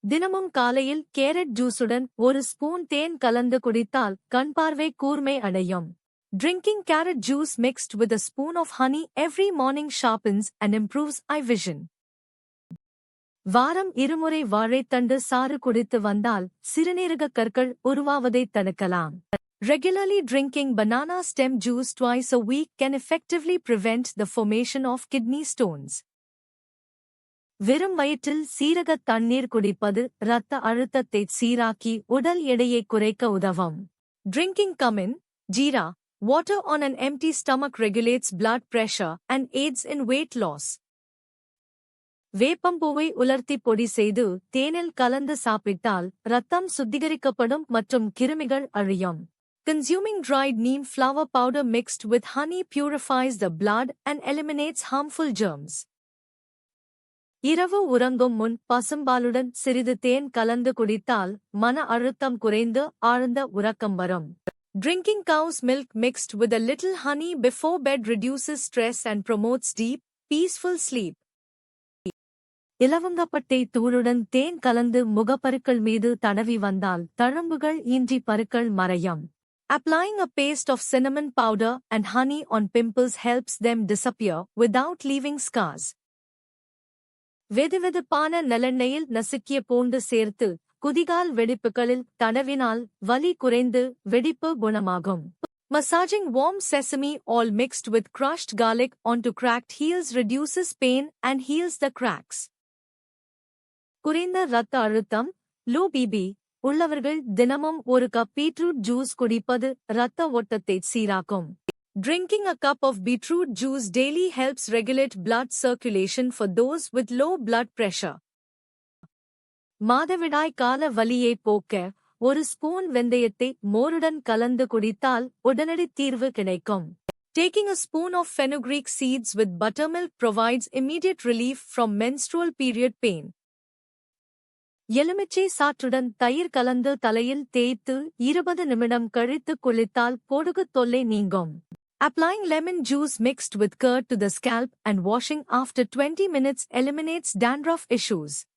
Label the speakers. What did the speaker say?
Speaker 1: தினமும் காலையில் கேரட் ஜூஸுடன் ஒரு ஸ்பூன் தேன் கலந்து குடித்தால் கண்பார்வை கூர்மை அடையும். Drinking carrot juice mixed with a spoon of honey every morning sharpens and improves eye vision. வாரம் இருமுறை வாழைத்தண்டு சாறு குடித்து வந்தால் சிறுநீரகக் கற்கள் உருவாவதைத் தடுக்கலாம். Regularly drinking banana stem juice twice a week can effectively prevent the formation of kidney stones. வெறும் வயிற்றில் சீரகத் தண்ணீர் குடிப்பது இரத்த அழுத்தத்தை சீராக்கி உடல் எடையை குறைக்க உதவும். Drinking cumin, jeera, water on an empty stomach regulates blood pressure and aids in weight loss. வேப்பம்பூவை உலர்த்தி பொடி செய்து தேனில் கலந்து சாப்பிட்டால் இரத்தம் சுத்திகரிக்கப்படும் மற்றும் கிருமிகள் அழியும். Consuming dried neem flower powder mixed with honey purifies the blood and eliminates harmful germs. இரவு உறங்கும் முன் பசும்பாலுடன் சிறிது தேன் கலந்து குடித்தால் மன அழுத்தம் குறைந்து ஆழ்ந்த உறக்கம் வரும். Drinking cow's milk mixed with a little honey before bed reduces stress and promotes deep, peaceful sleep. இலவங்கப்பட்டை தூளுடன் தேன் கலந்து முகப்பருக்கள் மீது தடவி வந்தால் தழும்புகள் இன்றி பருக்கள் மறையும். Applying a paste of cinnamon powder and honey on pimples helps them disappear without leaving scars. வெதுவெதுப்பான நல்லெண்ணெயில் நசுக்கிய பூண்டு சேர்த்து குதிகால் வெடிப்புகளில் தடவினால் வலி குறைந்து வெடிப்பு குணமாகும். Massaging warm sesame oil mixed with crushed garlic onto cracked heels reduces pain and heals the cracks. குறைந்த இரத்த அழுத்தம், லோ பிபி உள்ளவர்கள் தினமும் ஒரு கப் பீட்ரூட் ஜூஸ் குடிப்பது இரத்த ஓட்டத்தை சீராக்கும். Drinking a cup of beetroot juice daily helps regulate blood circulation for those with low blood pressure. மாதவிடாய் கால வலியை போக்க ஒரு ஸ்பூன் வெந்தயத்தை மோருடன் கலந்து குடித்தால் உடனடி தீர்வு கிடைக்கும். Taking a spoon of fenugreek seeds with buttermilk provides immediate relief from menstrual period pain. எலுமிச்சை சாற்றுடன் தயிர் கலந்து தலையில் தேய்த்து 20 நிமிடம் கழித்து குளித்தால் பொடுகுத் தொல்லை நீங்கும். Applying lemon juice mixed with curd to the scalp and washing after 20 minutes eliminates dandruff issues.